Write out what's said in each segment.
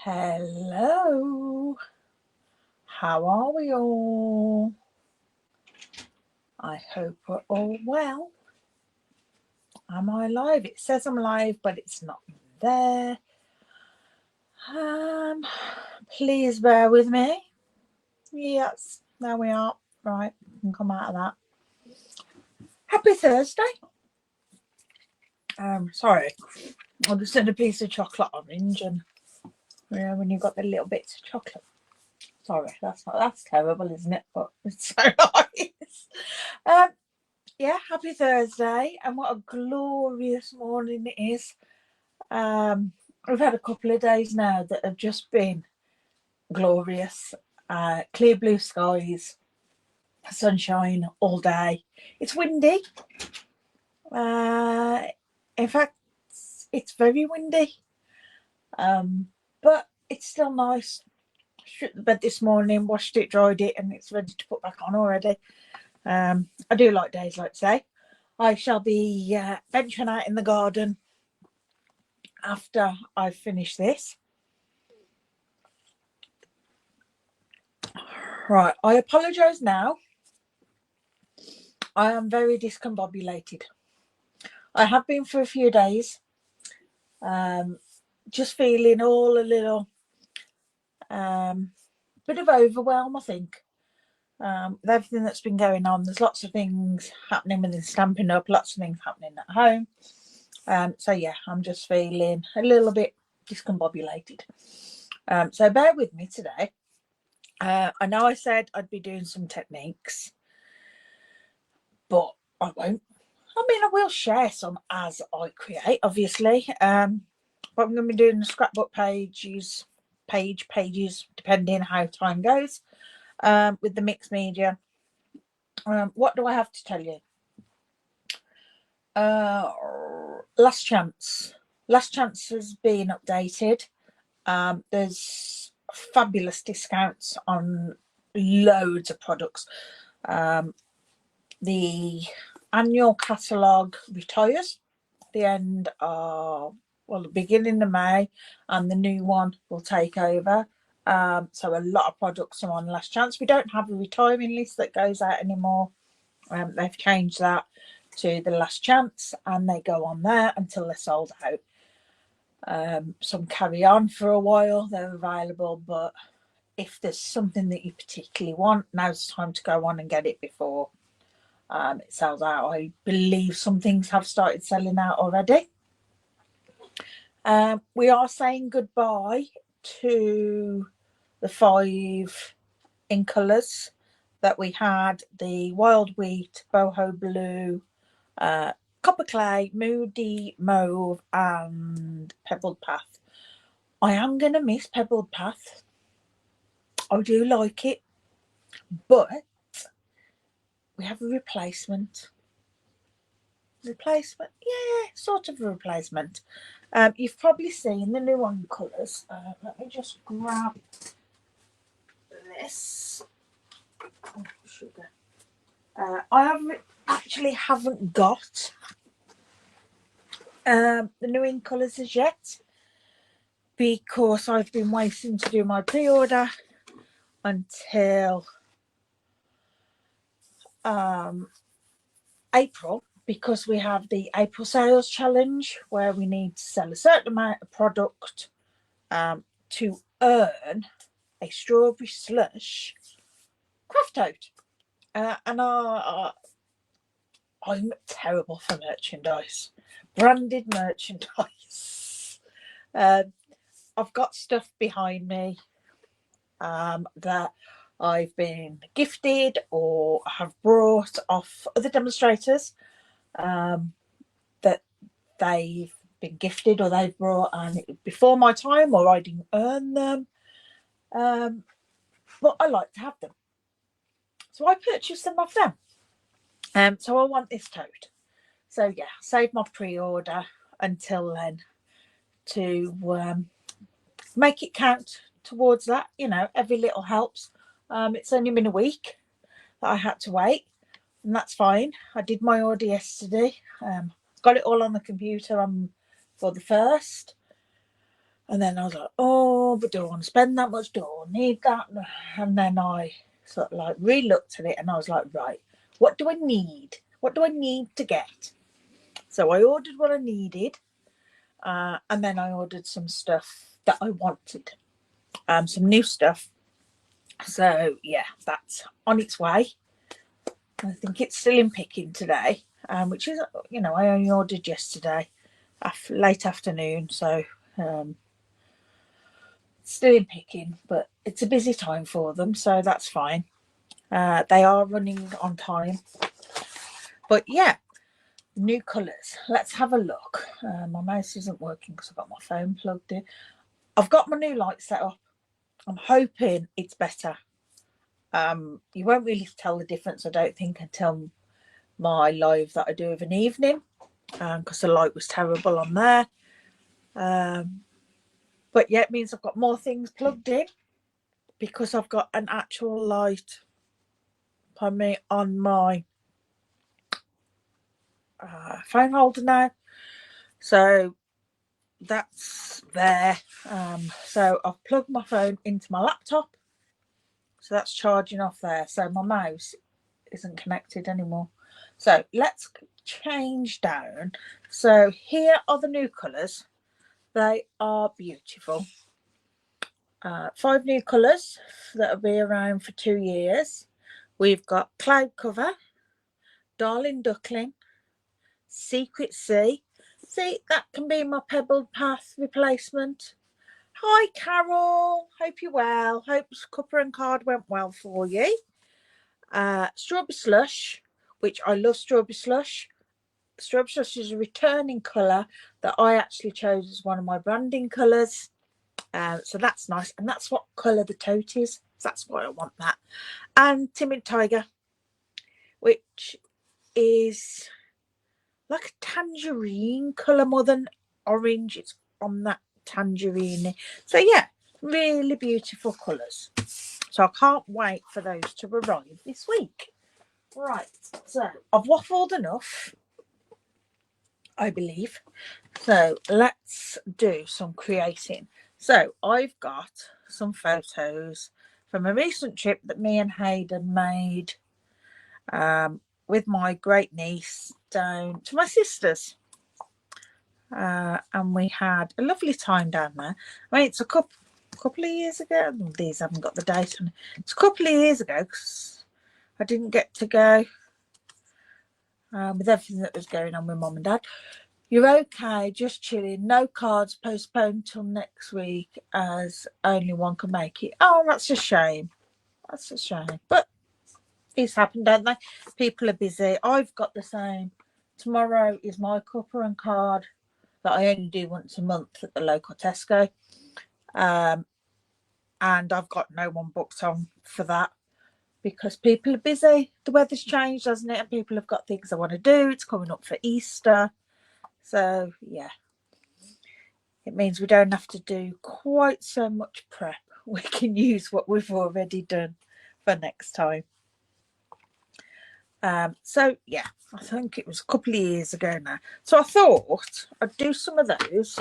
Hello, how are we all? I hope we're all well. Am I live? It says I'm live, but it's not there. Please bear with me. Yes, there we are. Right, we can come out of that. Happy Thursday. Sorry, I just had a piece of chocolate orange, and you know when you've got the little bits of chocolate. Sorry, that's terrible, isn't it? But it's so nice. Yeah, happy Thursday, and what a glorious morning it is. We've had a couple of days now that have just been glorious. Clear blue skies, sunshine all day. It's windy. In fact, it's very windy. But it's still nice. Shut the bed this morning, washed it, dried it, and it's ready to put back on already. I do like days like today. I shall be venturing out in the garden after I've finished this. Right, I apologise now. I am very discombobulated. I have been for a few days. Just feeling all a little bit of overwhelm, I think. With everything that's been going on, there's lots of things happening within Stampin' Up, lots of things happening at home. So yeah, I'm just feeling a little bit discombobulated. So bear with me today. I know I said I'd be doing some techniques, but I won't. I mean, I will share some as I create, obviously. But I'm going to be doing the scrapbook pages, depending how time goes, with the mixed media. What do I have to tell you? Last Chance. Last Chance has been updated. There's fabulous discounts on loads of products. The annual catalogue retires at the end of, well, the beginning of May, and the new one will take over. So a lot of products are on Last Chance. We don't have a retiring list that goes out anymore. They've changed that to the Last Chance, and they go on there until they're sold out. Some carry on for a while, they're available, but if there's something that you particularly want, now's the time to go on and get it before it sells out. I believe some things have started selling out already. We are saying goodbye to the 5 in colours that we had: the Wild Wheat, Boho Blue, Copper Clay, Moody Mauve, and Pebbled Path. I am going to miss Pebbled Path. I do like it, but we have a replacement. Yeah, sort of a replacement. You've probably seen the new one colours. Let me just grab this. Oh, sugar. I actually haven't got the new in colours as yet, because I've been waiting to do my pre-order until April, because we have the April sales challenge where we need to sell a certain amount of product to earn a strawberry slush craft tote. And I'm terrible for merchandise, branded merchandise. I've got stuff behind me that I've been gifted or have brought off other demonstrators, that they've been gifted or they've brought, and before my time, or I didn't earn them, but I like to have them, so I purchased them off them. So I want this tote. So yeah, save my pre-order until then to make it count towards that. You know, every little helps. It's only been a week that I had to wait, and that's fine. I did my order yesterday. Got it all on the computer for the 1st. And then I was like, oh, but do I want to spend that much? Do I need that? And then I sort of like re-looked at it and I was like, right, what do I need? What do I need to get? So I ordered what I needed, and then I ordered some stuff that I wanted, some new stuff. So yeah, that's on its way. I think it's still in picking today, which is, I only ordered yesterday, late afternoon, so still in picking, but it's a busy time for them, so that's fine. They are running on time. But yeah, new colours. Let's have a look. My mouse isn't working because I've got my phone plugged in. I've got my new light set up. I'm hoping it's better. You won't really tell the difference, I don't think, until my live that I do of an evening, because the light was terrible on there. But yeah, it means I've got more things plugged in because I've got an actual light on my phone holder now. So that's there. So I've plugged my phone into my laptop. So that's charging off there. So my mouse isn't connected anymore. So let's change down. So here are the new colours. They are beautiful. 5 new colours that will be around for 2 years. We've got Cloud Cover, Darling Duckling, Secret Sea. See, that can be my Pebbled Path replacement. Hi, Carol. Hope you're well. Hope cuppa and card went well for you. Strawberry Slush, which I love Strawberry Slush. Strawberry Slush is a returning colour that I actually chose as one of my branding colours. So that's nice. And that's what colour the tote is. So that's why I want that. And Timid Tiger, which is like a tangerine colour more than orange. It's on that tangerine. So yeah, really beautiful colours. So I can't wait for those to arrive this week. Right, so I've waffled enough, I believe. So let's do some creating. So I've got some photos from a recent trip that me and Hayden made with my great niece down to my sister's. And we had a lovely time down there. I mean, it's a couple of years ago. These haven't got the date on it. It's a couple of years ago because I didn't get to go with everything that was going on with Mum and Dad. You're okay, just chilling. No cards, postponed till next week as only one can make it. Oh, that's a shame. That's a shame. But these happen, don't they? People are busy. I've got the same. Tomorrow is my cuppa and card that I only do once a month at the local Tesco. And I've got no one booked on for that because people are busy. The weather's changed, hasn't it? And people have got things they want to do. It's coming up for Easter. So, yeah. It means we don't have to do quite so much prep. We can use what we've already done for next time. So, yeah, I think it was a couple of years ago now. So I thought I'd do some of those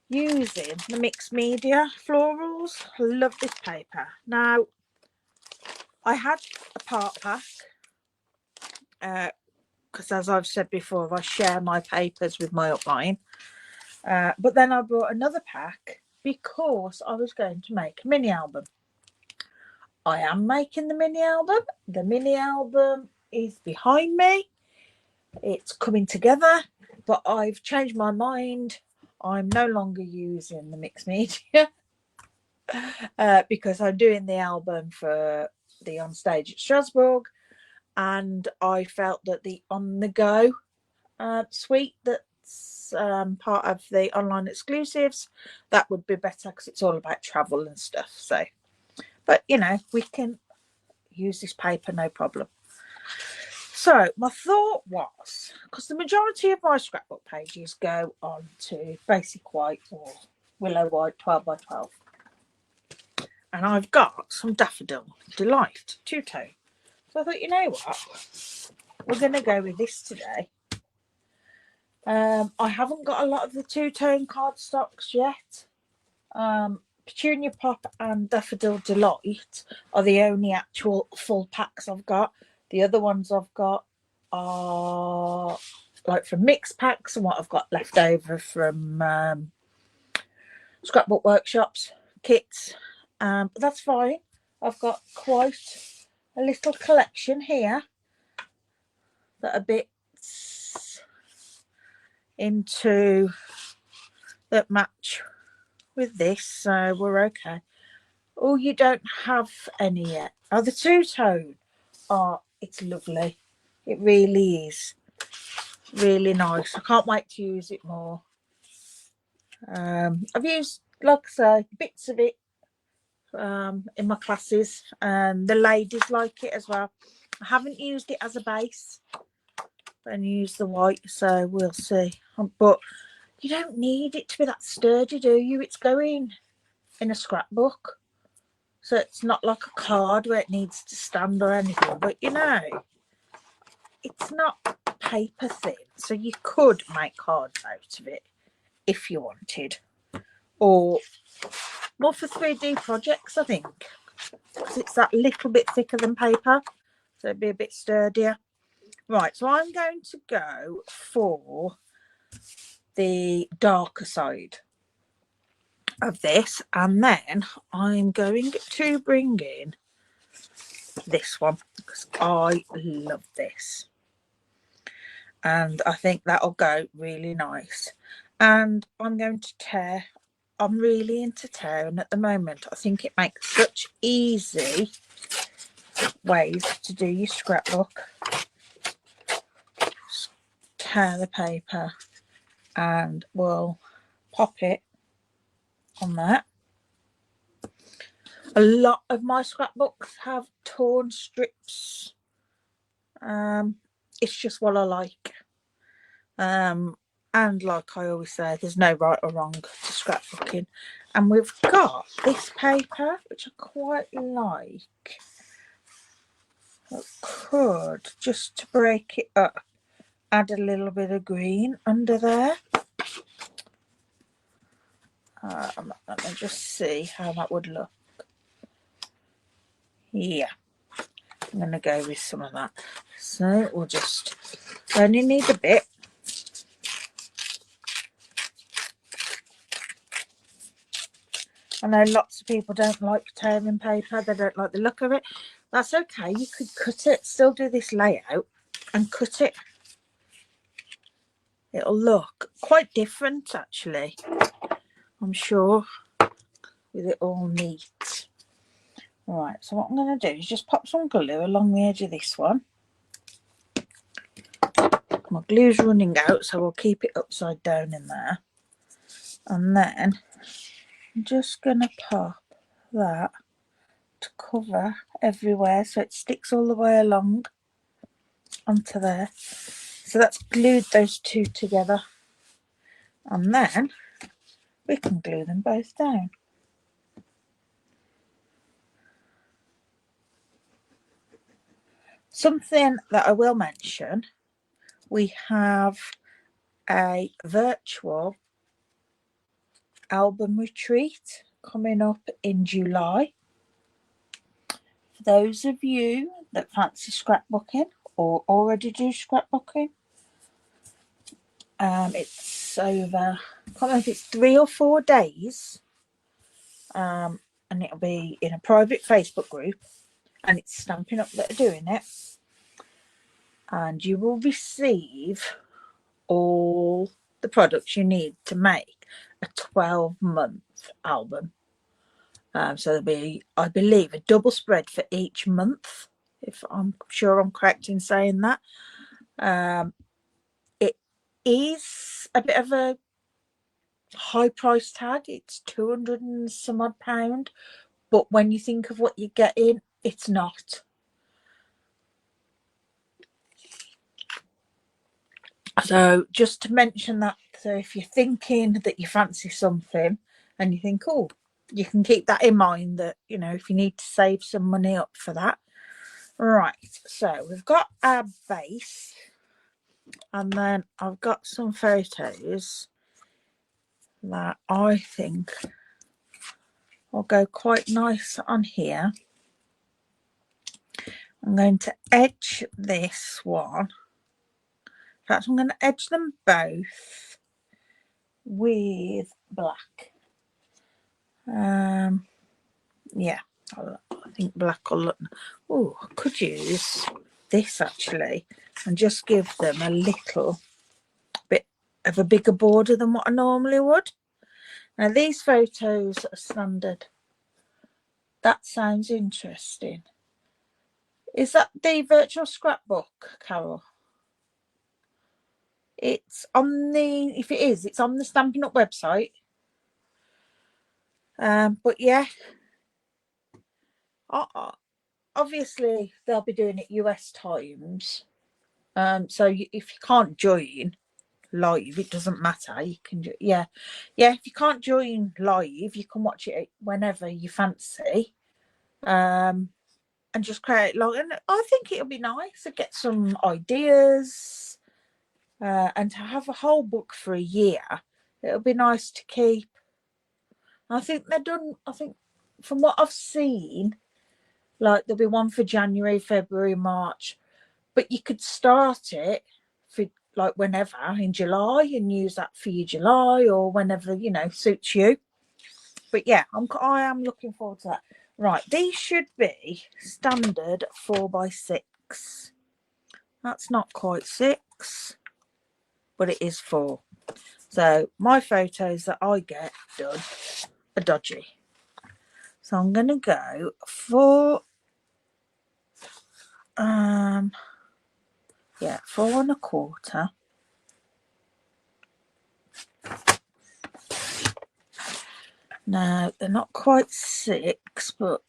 using the mixed media florals. I love this paper. Now, I had a part pack because, as I've said before, I share my papers with my upline. But then I brought another pack because I was going to make a mini album. I am making the mini album. The mini album is behind me. It's coming together, but I've changed my mind. I'm no longer using the mixed media because I'm doing the album for the On Stage at Strasbourg, and I felt that the On The Go suite that's part of the online exclusives, that would be better because it's all about travel and stuff. So, but we can use this paper, no problem. So my thought was, because the majority of my scrapbook pages go on to basic white or willow white 12 by 12. And I've got some Daffodil Delight two-tone. So I thought, you know what? We're going to go with this today. I haven't got a lot of the two-tone cardstocks yet. Petunia Pop and Daffodil Delight are the only actual full packs I've got. The other ones I've got are like from mixed packs and what I've got left over from scrapbook workshops kits, but that's fine. I've got quite a little collection here that are bits into that match with this, so we're okay. Oh, you don't have any yet. Oh, the two-tone. Oh, it's lovely. It really is. Really nice. I can't wait to use it more. I've used, like I say, bits of it in my classes, and the ladies like it as well. I haven't used it as a base and use the white, so we'll see. But you don't need it to be that sturdy, do you? It's going in a scrapbook, so it's not like a card where it needs to stand or anything. But you know, it's not paper thin, so you could make cards out of it if you wanted, or more for 3D projects, I think, because it's that little bit thicker than paper, so it'd be a bit sturdier. Right, so I'm going to go for the darker side of this, and then I'm going to bring in this one because I love this, and I think that'll go really nice. And I'm going to tear. I'm really into tearing at the moment. I think it makes such easy ways to do your scrapbook. Just tear the paper and we'll pop it on that. A lot of my scrapbooks have torn strips. It's just what I like. And like I always say, there's no right or wrong to scrapbooking. And we've got this paper, which I quite like. I could, just to break it up, add a little bit of green under there. Let me just see how that would look. Yeah, I'm going to go with some of that. So we'll just only need a bit. I know lots of people don't like tearing paper. They don't like the look of it. That's okay. You could cut it, still do this layout and cut it. It'll look quite different, actually, I'm sure, with it all neat. Right, so what I'm going to do is just pop some glue along the edge of this one. My glue's running out, so we'll keep it upside down in there. And then I'm just going to pop that to cover everywhere so it sticks all the way along onto there. So that's glued those two together. And then we can glue them both down. Something that I will mention, we have a virtual album retreat coming up in July. For those of you that fancy scrapbooking or already do scrapbooking, it's over, I can't remember if it's 3 or 4 days, and it'll be in a private Facebook group, and it's Stampin' Up that are doing it, and you will receive all the products you need to make a 12-month album. So there'll be, I believe, a double spread for each month, if I'm sure I'm correct in saying that. It is a bit of a high price tag. It's 200 and some odd pound, but when you think of what you're getting, it's not. So just to mention that, so if you're thinking that you fancy something and you think, oh, you can keep that in mind, that, you know, if you need to save some money up for that. Right, so we've got our base, and then I've got some photos that I think will go quite nice on here. I'm going to edge this one. In fact, I'm going to edge them both with black. Yeah, I think black will look. Oh, I could use this actually and just give them a little bit of a bigger border than what I normally would. Now these photos are standard. That sounds interesting. Is that the virtual scrapbook, Carol? It's on the, if it is, it's on the Stampin' Up website. But yeah, obviously they'll be doing it US times. So if you can't join live, it doesn't matter. You can, yeah. If you can't join live, you can watch it whenever you fancy. And just create log. And I think it'll be nice to get some ideas. And to have a whole book for a year, it'll be nice to keep. I think they're done. I think from what I've seen, like there'll be one for January, February, March, but you could start it for like whenever in July and use that for your July or whenever, you know, suits you. But yeah, I am looking forward to that. Right, these should be standard 4x6. That's not quite 6, but it is 4. So my photos that I get done are dodgy. So I'm going to go for 4 1/4. Now they're not quite 6, but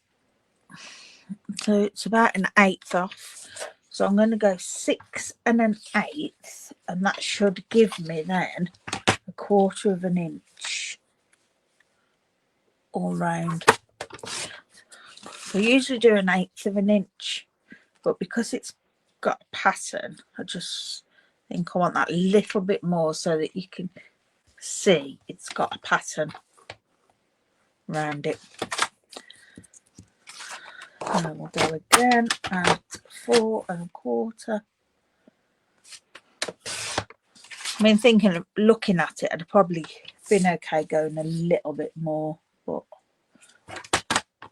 so it's about an 1/8 off. So I'm going to go 6 1/8, and that should give me then 1/4 of an inch all round. So I usually do an 1/8 of an inch, but because it's got a pattern, I just think I want that little bit more so that you can see it's got a pattern around it. And we'll go again at 4 1/4. I mean, thinking of looking at it, I'd probably been okay going a little bit more, but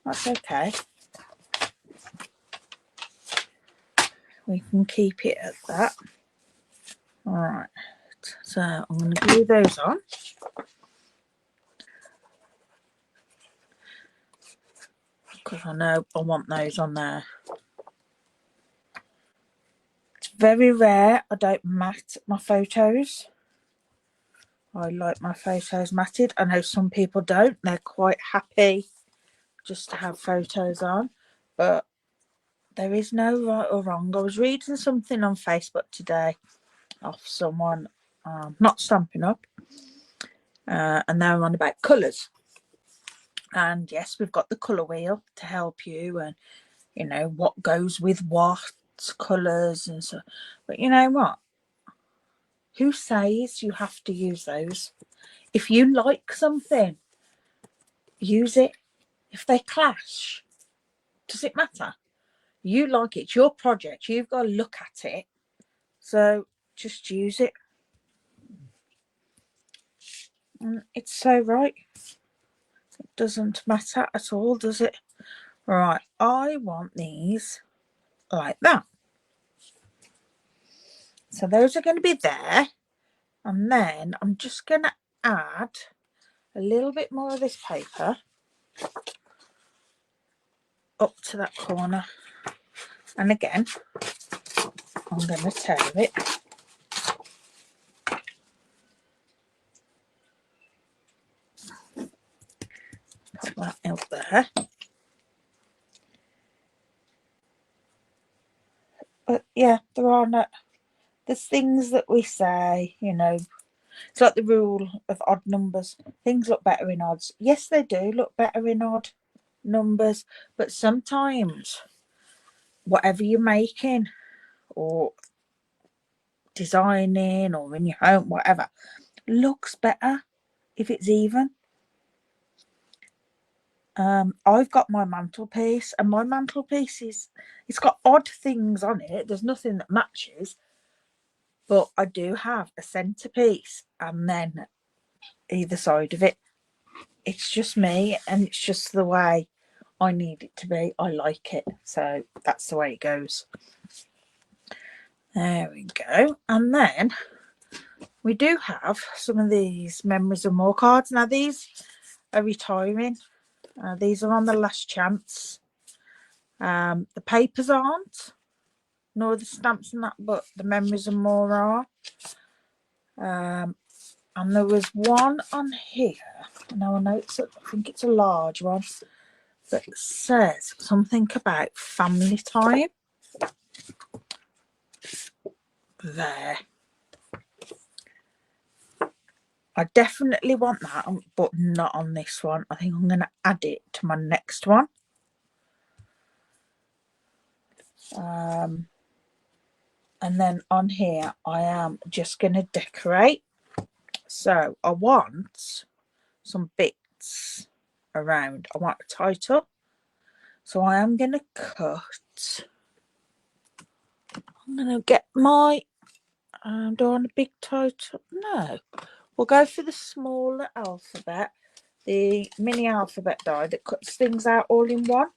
that's okay. We can keep it at that. All right, so I'm going to glue those on. Because I know I want those on there. It's very rare I don't matte my photos. I like my photos matted. I know some people don't. They're quite happy just to have photos on. But there is no right or wrong. I was reading something on Facebook today off someone, not Stampin' Up, and they were on about colours. And yes, we've got the colour wheel to help you, and you know what goes with what colours and so. But you know what? Who says you have to use those? If you like something, use it. If they clash, does it matter? You like it. It's your project. You've got to look at it. So just use it. And it's so right. It doesn't matter at all, does it? Right. I want these like that. So those are going to be there. And then I'm just going to add a little bit more of this paper up to that corner. And again, I'm going to tear it. Put that out there. But yeah, there's things that we say, you know, it's like the rule of odd numbers. Things look better in odds. Yes, they do look better in odd numbers, but sometimes whatever you're making or designing or in your home, whatever, looks better if it's even. I've got my mantelpiece, and my mantelpiece it's got odd things on it. There's nothing that matches, but I do have a centerpiece, and then either side of it, it's just me, and it's just the way I need it to be. I like it, so that's the way it goes. There we go. And then we do have some of these Memories and More cards. Now these are retiring. These are on the last chance. The papers aren't, nor the stamps and that, but the Memories and More are. And there was one on here. Now I know I think it's a large one that says something about family time. There. I definitely want that, but not on this one. I think I'm going to add it to my next one. And then on here, I am just going to decorate. So I want some bits around. I want a title. So I am going to cut. I'm going to get my... do I want a big title? No. We'll go for the smaller alphabet. The mini alphabet die that cuts things out all in one.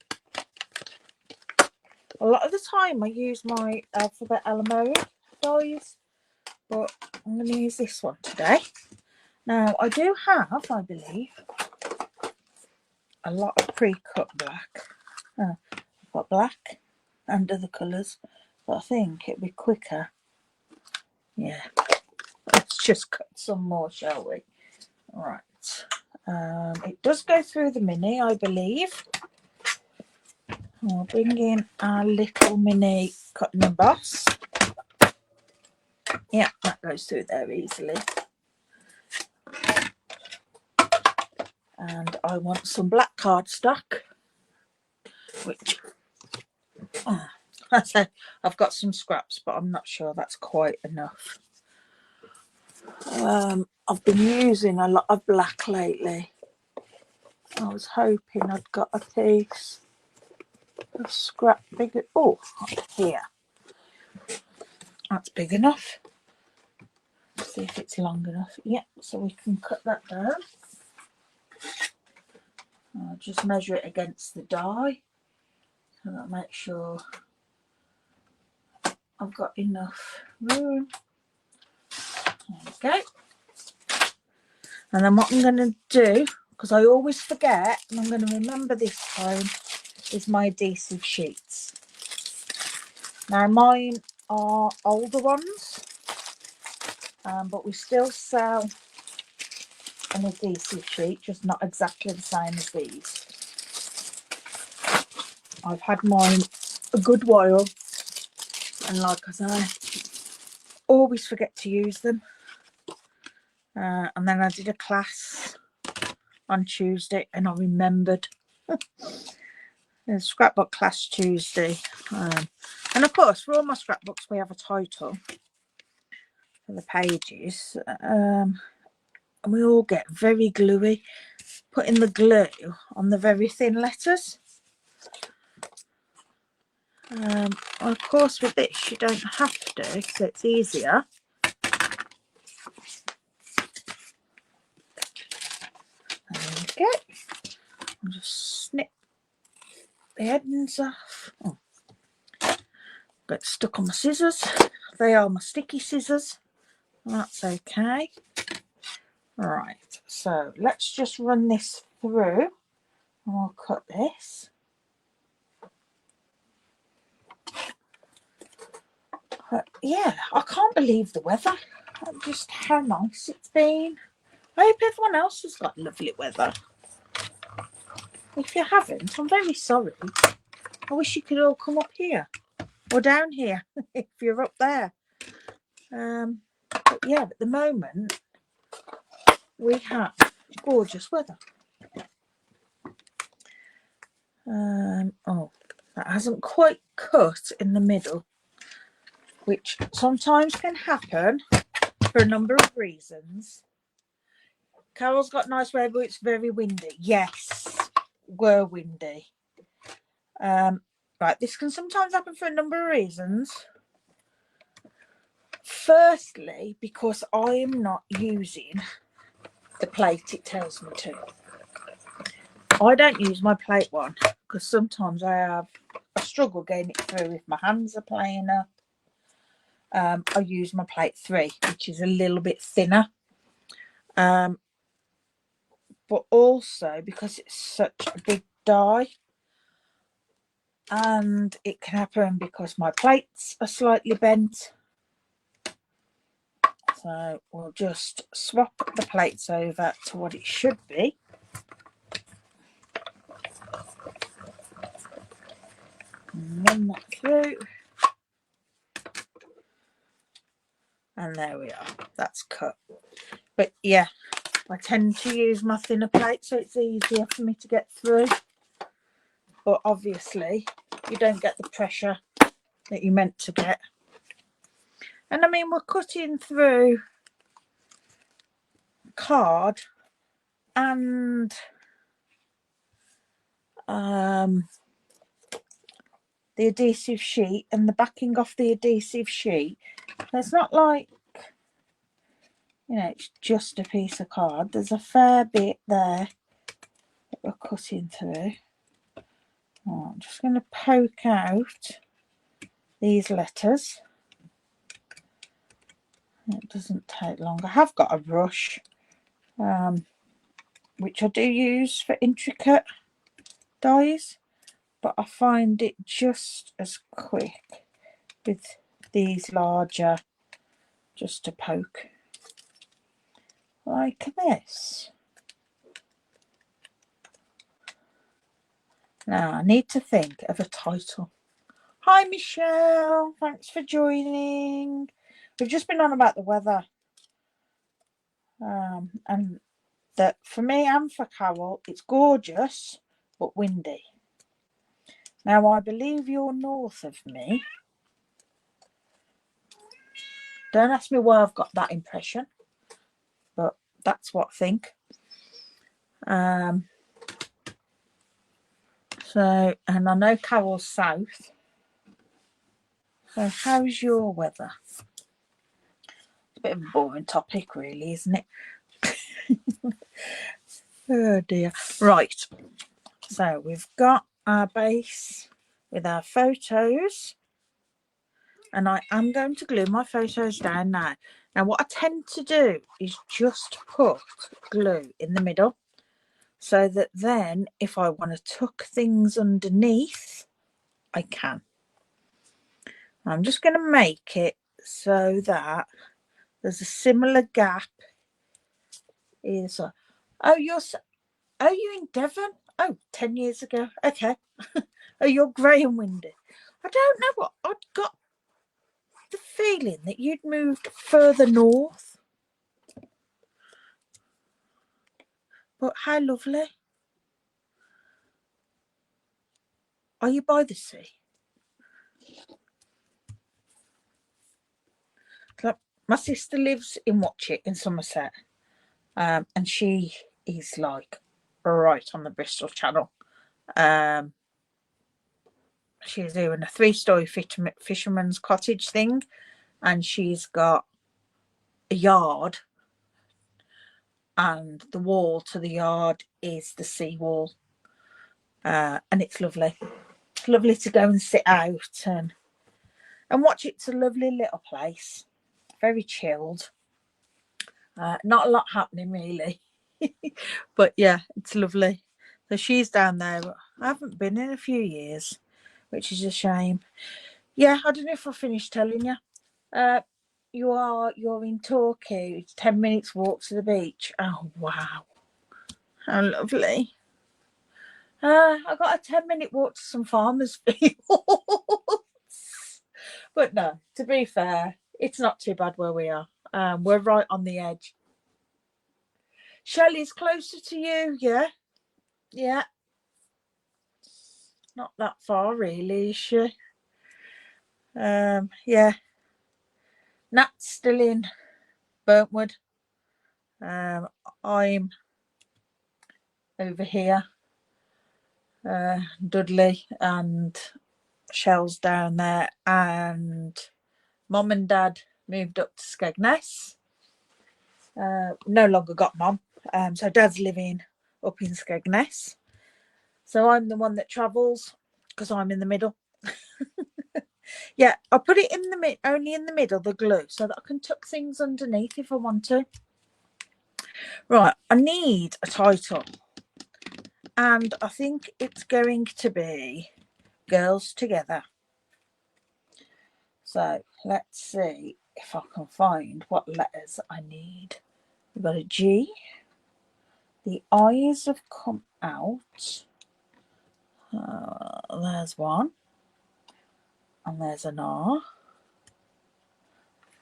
A lot of the time I use my alphabet Alamo dies, but I'm going to use this one today. Now I do have, I believe, a lot of pre-cut black. I've got black and other colours, but I think it'd be quicker. Yeah, let's just cut some more, shall we? Right. It does go through the mini, I believe. We'll bring in our little mini cutting emboss. Yeah, that goes through there easily. And I want some black cardstock, which I say I've got some scraps, but I'm not sure that's quite enough. I've been using a lot of black lately. I was hoping I'd got a piece of scrap bigger. Oh, here. That's big enough. Let's see if it's long enough. Yeah, so we can cut that down. I'll just measure it against the die, so that make sure I've got enough room. There we go. And then what I'm going to do, because I always forget, and I'm going to remember this time, is my adhesive sheets. Now mine are older ones, but we still sell an adhesive sheet, just not exactly the same as these. I've had mine a good while, and like I say, always forget to use them. And then I did a class on Tuesday, and I remembered. The scrapbook class Tuesday, and of course for all my scrapbooks we have a title for the pages, and we all get very gluey putting the glue on the very thin letters. Of course with this you don't have to, so it's easier. There we go. I'll just snip the ends off. Oh. Got stuck on my scissors. They are my sticky scissors. That's okay. Right, so let's just run this through and I'll cut this. Yeah, I can't believe the weather. Just how nice it's been. I hope everyone else has got lovely weather. If you haven't, I'm very sorry. I wish you could all come up here or down here if you're up there. But yeah, at the moment we have gorgeous weather. Oh, that hasn't quite cut in the middle, which sometimes can happen for a number of reasons. Carol's got nice weather, but it's very windy. Yes, were windy. Right, this can sometimes happen for a number of reasons. Firstly, because I am not using the plate it tells me to. I don't use my plate one because sometimes I struggle getting it through if my hands are playing up. I use my plate 3, which is a little bit thinner. But also because it's such a big die, and it can happen because my plates are slightly bent. So we'll just swap the plates over to what it should be. And run that through. And there we are. That's cut. But yeah, I tend to use my thinner plate so it's easier for me to get through. But obviously, you don't get the pressure that you're meant to get. And I mean, we're cutting through card and the adhesive sheet and the backing off the adhesive sheet. It's not like, you know, it's just a piece of card. There's a fair bit there that we're cutting through. Oh, I'm just going to poke out these letters. It doesn't take long. I have got a brush, which I do use for intricate dies, but I find it just as quick with these larger, just to poke like this. Now I need to think of a title. Hi Michelle, thanks for joining. We've just been on about the weather, and that for me and for Carol it's gorgeous but windy. Now I believe you're north of me. Don't ask me why I've got that impression, but that's what I think. So, and I know Carol's south. So how's your weather? It's a bit of a boring topic really, isn't it? Oh dear. Right. So we've got our base with our photos. And I am going to glue my photos down now. Now what I tend to do is just put glue in the middle so that then if I want to tuck things underneath, I can. I'm just going to make it so that there's a similar gap either side. Oh, are you in Devon? Oh, 10 years ago. Okay. Oh, you're grey and windy. I don't know what I'd got the feeling that you'd moved further north. But how lovely. Are you by the sea? My sister lives in Watchet in Somerset, and she is like right on the Bristol Channel. She's doing a 3-story fisherman's cottage thing, and she's got a yard, and the wall to the yard is the sea wall, and it's lovely. It's lovely to go and sit out and watch. It's a lovely little place, very chilled. Not a lot happening really. But yeah, it's lovely. So she's down there. I haven't been in a few years, which is a shame. Yeah, I don't know if I finished telling you. You're in Torquay. It's 10 minutes walk to the beach. Oh wow, how lovely. I got a 10-minute walk to some farmers' fields. But no, to be fair, it's not too bad where we are. We're right on the edge. Shelley's closer to you, yeah? Yeah. Not that far, really, is she? Yeah. Nat's still in Burntwood. I'm over here. Dudley and Shell's down there, and Mum and Dad moved up to Skegness. No longer got Mum, so Dad's living up in Skegness. So I'm the one that travels because I'm in the middle. Yeah, I'll put it in the only in the middle, the glue, so that I can tuck things underneath if I want to. Right, I need a title, and I think it's going to be Girls Together. So let's see if I can find what letters I need. We've got a G. The I's have come out. There's one. And there's an R.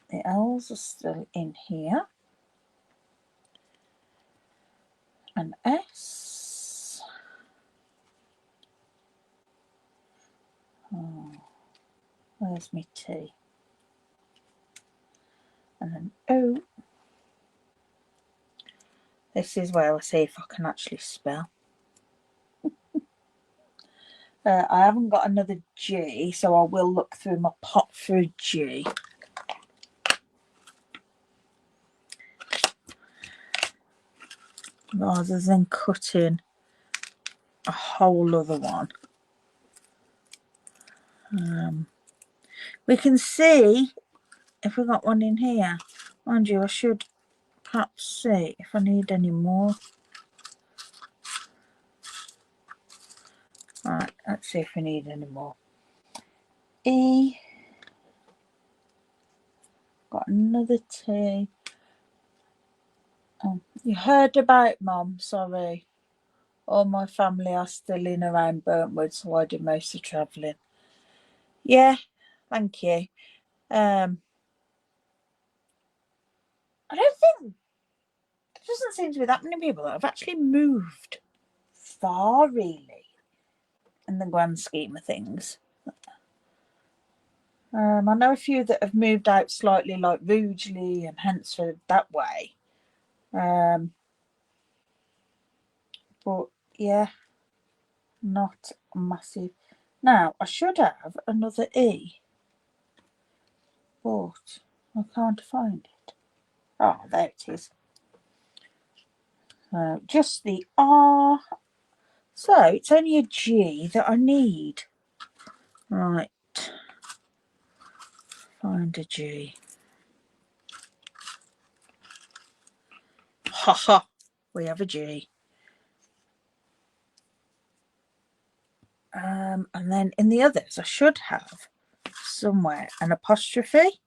The L's are still in here. An S. Oh, where's my T? And an O. This is where I see if I can actually spell. I haven't got another G, so I will look through my pot for a G. Rather than cutting a whole other one. We can see if we got one in here. Mind you, I should perhaps see if I need any more. Right, let's see if we need any more. E. Got another T. Oh, you heard about Mum, sorry. All my family are still in around Burntwood, so I do most of the travelling. Yeah, thank you. I don't think, there doesn't seem to be that many people that have actually moved far, really, in the grand scheme of things. I know a few that have moved out slightly, like Rugeley and Hensford that way. But yeah, not massive. Now, I should have another E, but I can't find it. Oh, there it is. Just the R. So it's only a G that I need. Right. Find a G. Ha ha. We have a G. And then in the others, I should have somewhere an apostrophe,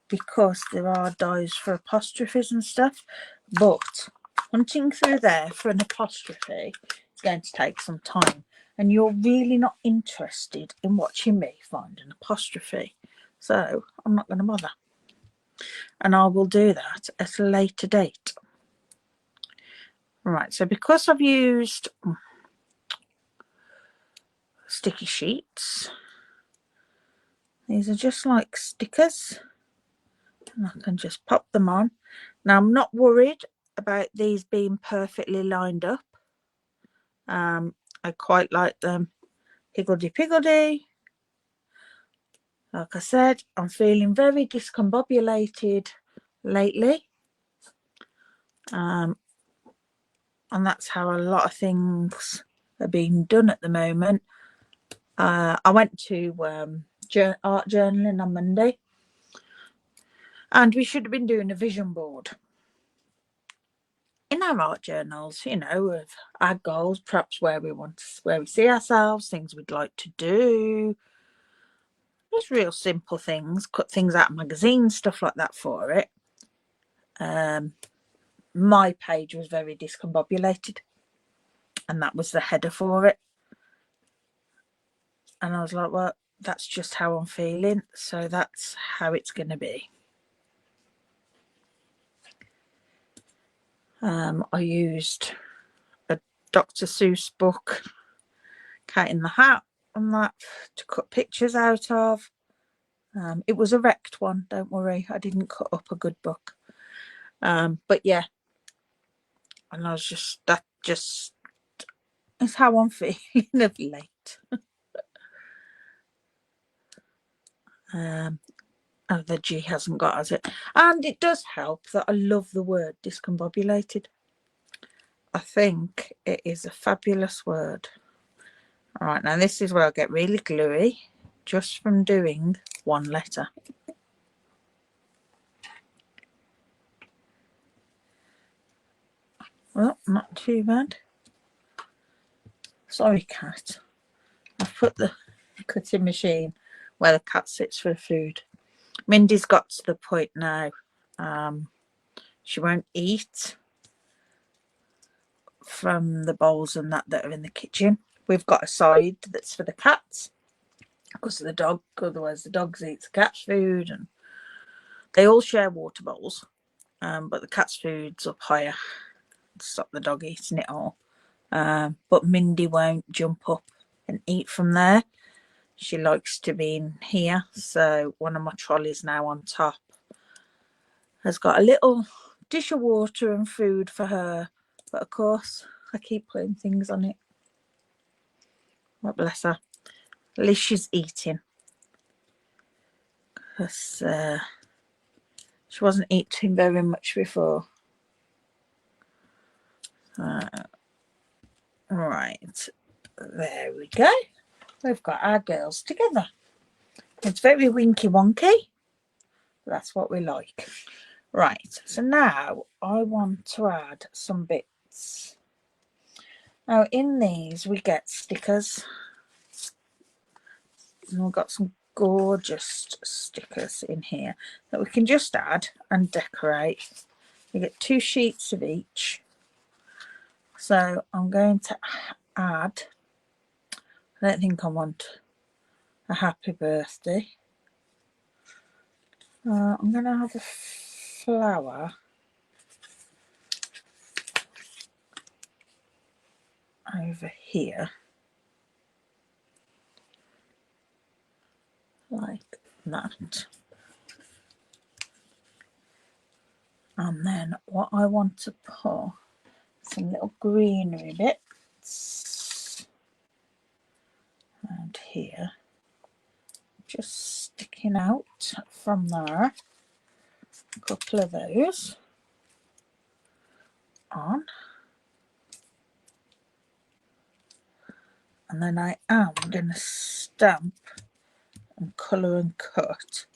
because there are dies for apostrophes and stuff. But hunting through there for an apostrophe is going to take some time. And you're really not interested in watching me find an apostrophe. So I'm not going to bother. And I will do that at a later date. Right, so because I've used sticky sheets, these are just like stickers, and I can just pop them on. Now I'm not worried about these being perfectly lined up. I quite like them higgledy-piggledy. Like I said, I'm feeling very discombobulated lately. And that's how a lot of things are being done at the moment. I went to art journaling on Monday, and we should have been doing a vision board in our art journals, you know, of our goals, perhaps where we see ourselves, things we'd like to do. Just real simple things, cut things out of magazines, stuff like that for it. My page was very discombobulated, and that was the header for it. And I was like, well, that's just how I'm feeling, so that's how it's going to be. I used a Dr. Seuss book, Cat in the Hat, on that to cut pictures out of. It was a wrecked one, don't worry, I didn't cut up a good book. But yeah, and I was just is how I'm feeling of late. Oh, the G hasn't got, has it? And it does help that I love the word discombobulated. I think it is a fabulous word. All right, now this is where I get really gluey just from doing one letter. Well, not too bad. Sorry, cat. I've put the cutting machine where the cat sits for food. Mindy's got to the point now. She won't eat from the bowls and that are in the kitchen. We've got a side that's for the cats because of the dog. Otherwise, the dogs eat the cat's food, and they all share water bowls. But the cat's food's up higher to stop the dog eating it all. But Mindy won't jump up and eat from there. She likes to be in here. So one of my trolleys now on top has got a little dish of water and food for her. But of course, I keep putting things on it. But bless her. At least she's eating. Because she wasn't eating very much before. Right. There we go. We've got our girls together. It's very winky wonky. That's what we like. Right. So now I want to add some bits. Now in these we get stickers. And we've got some gorgeous stickers in here that we can just add and decorate. You get 2 sheets of each. So I'm going to add, I don't think I want a happy birthday. I'm going to have a flower over here. Like that. And then what I want to put, some little greenery bits around here, just sticking out from there. A couple of those on. And then I am going to stamp and colour and cut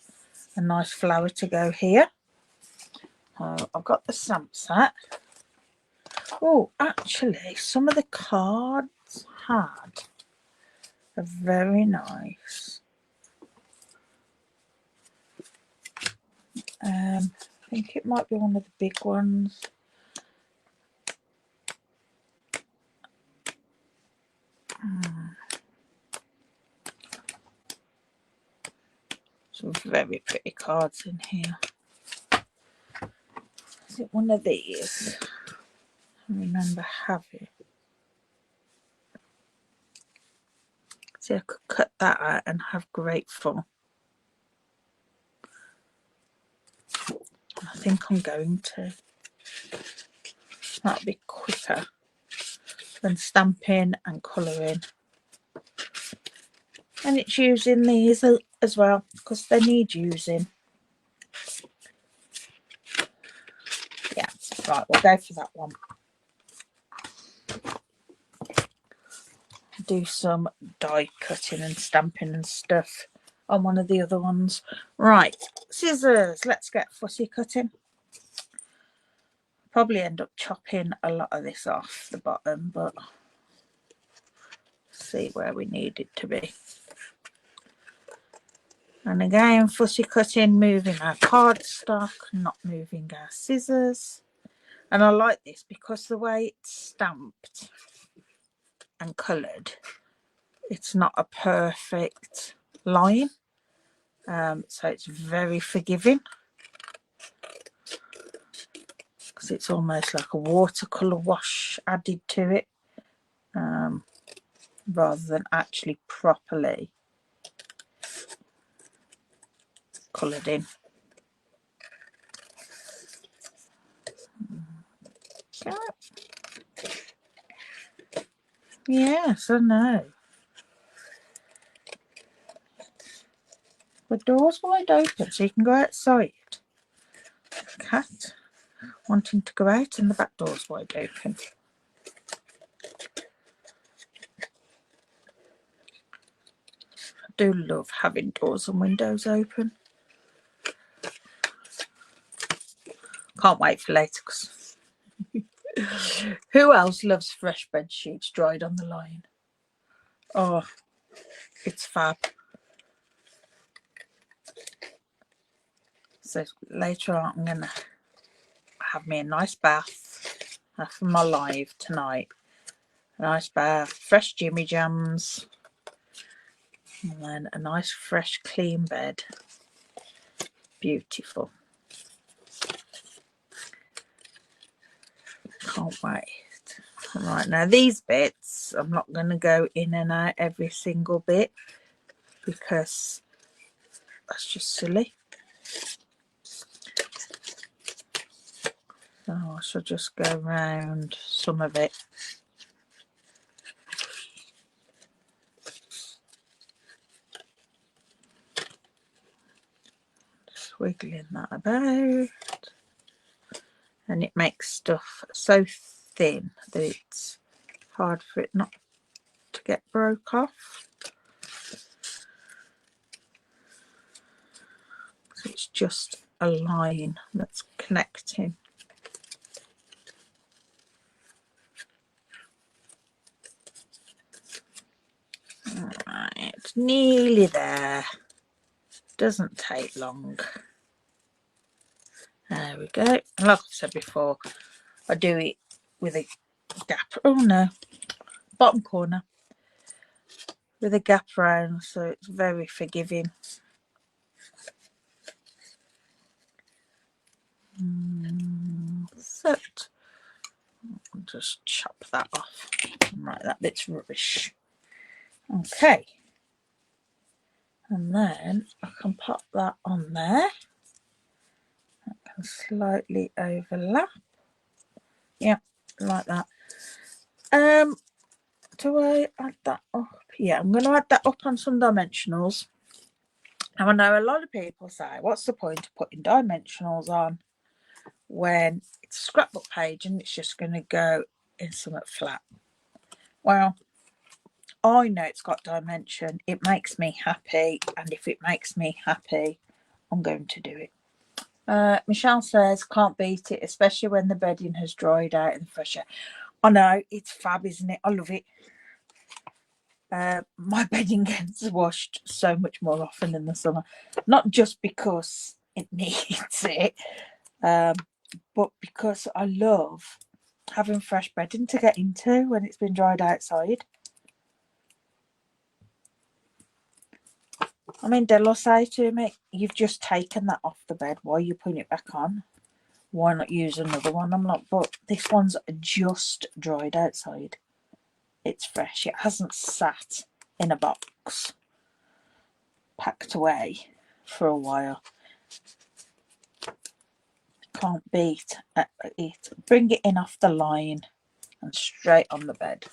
a nice flower to go here. I've got the stamp set. Oh, actually, some of the cards had a very nice. I think it might be one of the big ones. Some very pretty cards in here. Is it one of these? I remember having. See, I could cut that out and have grateful. I think I'm going to. That'll be quicker than stamping and colouring. And it's using these as well because they need using. Yeah, right, we'll go for that one. Do some die cutting and stamping and stuff on one of the other ones. Right, scissors, let's get fussy cutting. Probably end up chopping a lot of this off the bottom, but see where we need it to be. And again, fussy cutting, moving our cardstock, not moving our scissors. And I like this because the way it's stamped and coloured, it's not a perfect line. So it's very forgiving. Because it's almost like a watercolour wash added to it. Rather than actually properly coloured in. Okay. Yes, I know. The door's wide open so you can go outside. Cat wanting to go out and the back door's wide open. I do love having doors and windows open. Can't wait for later. Who else loves fresh bed sheets dried on the line? Oh, it's fab. So later on I'm going to have me a nice bath after my live tonight. A nice bath, fresh Jimmy Jams, and then a nice fresh clean bed. Beautiful. Can't wait. Right, now these bits I'm not going to go in and out every single bit because that's just silly. So I shall just go around some of it. Just wiggling that about. And it makes stuff so thin that it's hard for it not to get broke off. So it's just a line that's connecting. Right, nearly there. Doesn't take long. There we go. Like I said before, I do it with a gap. Oh no, bottom corner with a gap round, so it's very forgiving. So I'll just chop that off. Right, that bit's rubbish. Okay, and then I can pop that on there. I can slightly overlap. Yeah, like that. Do I add that up? Yeah, I'm going to add that up on some dimensionals. Now I know a lot of people say, what's the point of putting dimensionals on when it's a scrapbook page and it's just going to go in something flat? Well, I know it's got dimension. It makes me happy, and if it makes me happy, I'm going to do it. Michelle says, can't beat it, especially when the bedding has dried out in the fresh air. I know, it's fab, isn't it? I love it. My bedding gets washed so much more often in the summer, not just because it needs it, but because I love having fresh bedding to get into when it's been dried outside. I mean, they'll say to me, you've just taken that off the bed, why are you putting it back on? Why not use another one? I'm like, but this one's just dried outside. It's fresh. It hasn't sat in a box packed away for a while. Can't beat it. Bring it in off the line and straight on the bed.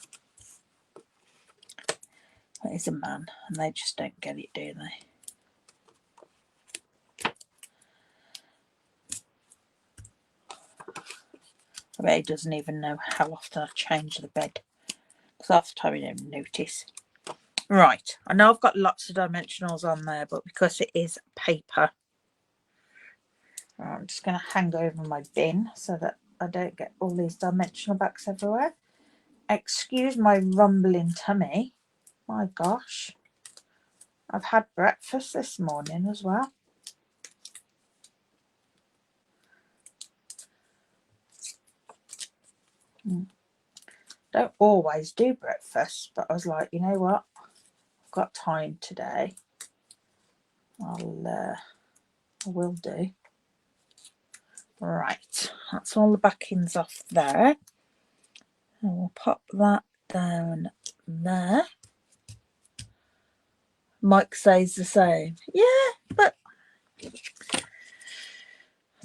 That is a man, and they just don't get it, do they? I bet he doesn't even know how often I change the bed, because half the time he don't notice. Right, I know I've got lots of dimensionals on there, but because it is paper, I'm just going to hang over my bin so that I don't get all these dimensional backs everywhere. Excuse my rumbling tummy. My gosh. I've had breakfast this morning as well. Don't always do breakfast, but I was like, you know what? I've got time today. I will do. Right, that's all the backings off there. And we'll pop that down there. Mike says the same. Yeah, but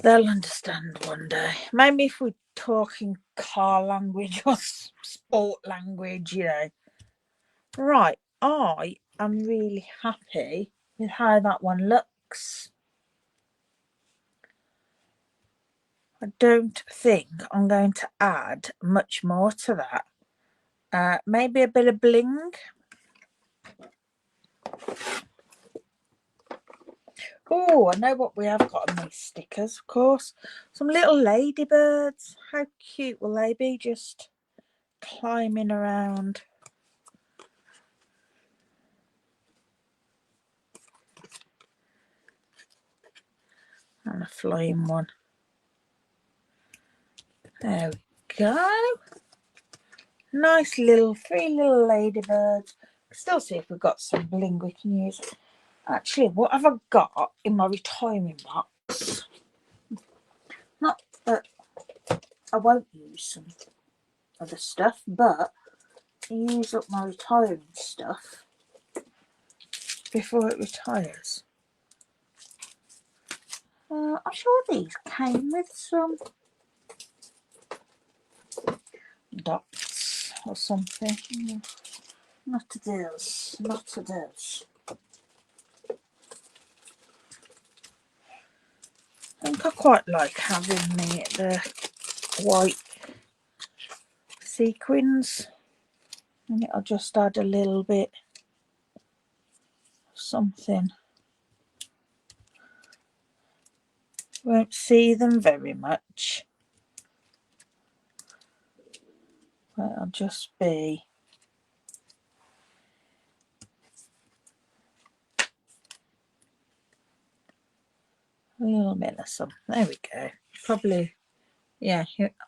they'll understand one day. Maybe if we're talking car language or sport language, you know, Right, I am really happy with how that one looks. I don't think I'm going to add much more to that. Maybe a bit of bling. Oh, I know what we have got on these stickers, of course. Some little ladybirds. How cute will they be, just climbing around? And a flying one. There we go. Nice little, 3 little ladybirds. Still see if we've got some bling we can use. Actually, what have I got in my retirement box? Not that I won't use some other stuff, but I use up my retirement stuff before it retires. I'm sure these came with some dots or something. Not to this, not to this. I think I quite like having the white sequins, and I'll just add a little bit of something. Won't see them very much, but I'll just be a little bit of some. There we go. Probably, yeah,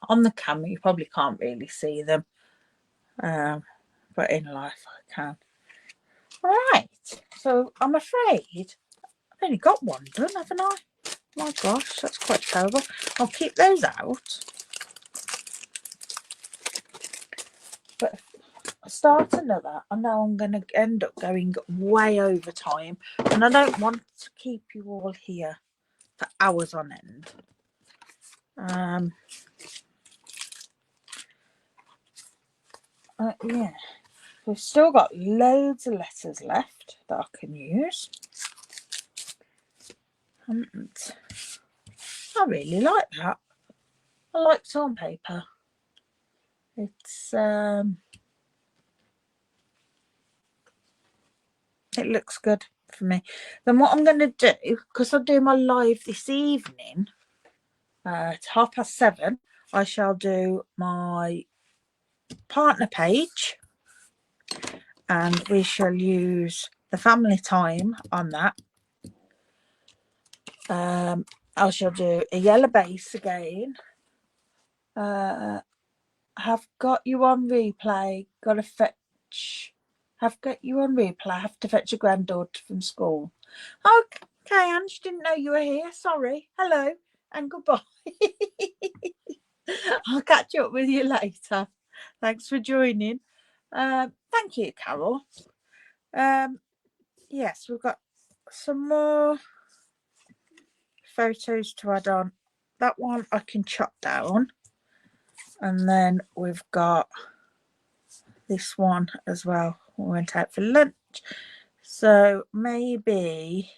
on the camera you probably can't really see them, but in life I can. Right, so I'm afraid I've only got one done, haven't I? My gosh, that's quite terrible. I'll keep those out. But if I start another, I know I'm going to end up going way over time, and I don't want to keep you all here for hours on end. Yeah, we've still got loads of letters left that I can use, and I really like that. I like sandpaper. It's it looks good for me. Then what I'm going to do, because I'll do my live this evening at 7:30, I shall do my partner page, and we shall use the family time on that. I shall do a yellow base again. Have got you on replay. Gotta fetch. Have got you on replay. Have to fetch your granddaughter from school. Okay, Ange, didn't know you were here. Sorry. Hello and goodbye. I'll catch up with you later. Thanks for joining. Thank you, Carol. Yes, we've got some more photos to add on. That one I can chop down. And then we've got this one as well. We went out for lunch. So maybe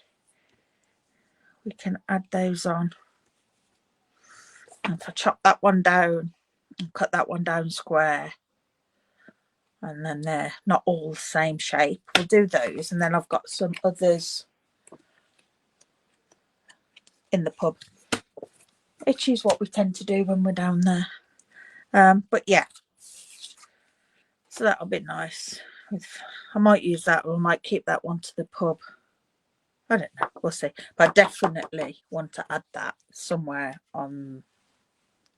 we can add those on. And if I chop that one down and cut that one down square, and then they're not all the same shape, we'll do those. And then I've got some others in the pub, which is what we tend to do when we're down there. But yeah, so that'll be nice. I might use that, or I might keep that one to the pub. I don't know, we'll see. But I definitely want to add that somewhere on,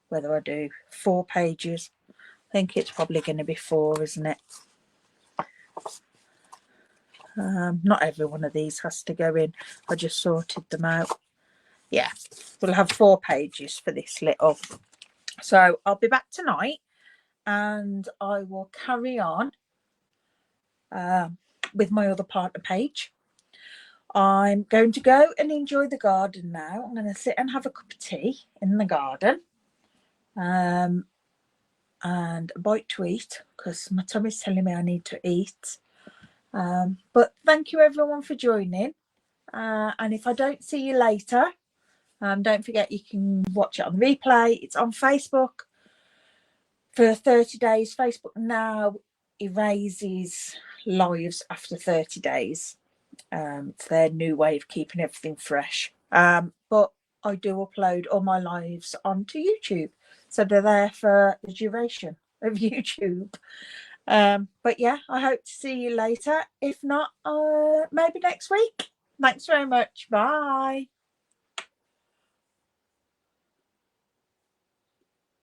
whether I do 4 pages. I think it's probably going to be 4, isn't it? Not every one of these has to go in. I just sorted them out. Yeah, we'll have 4 pages for this little. So I'll be back tonight, and I will carry on with my other partner page. I'm going to go and enjoy the garden now. I'm going to sit and have a cup of tea in the garden, and a bite to eat, because my tummy's telling me I need to eat. But thank you everyone for joining. And if I don't see you later, don't forget you can watch it on replay. It's on Facebook for 30 days. Facebook now erases lives after 30 days. It's their new way of keeping everything fresh. But I do upload all my lives onto YouTube, so they're there for the duration of YouTube. But yeah, I hope to see you later. If not, maybe next week. Thanks very much. Bye.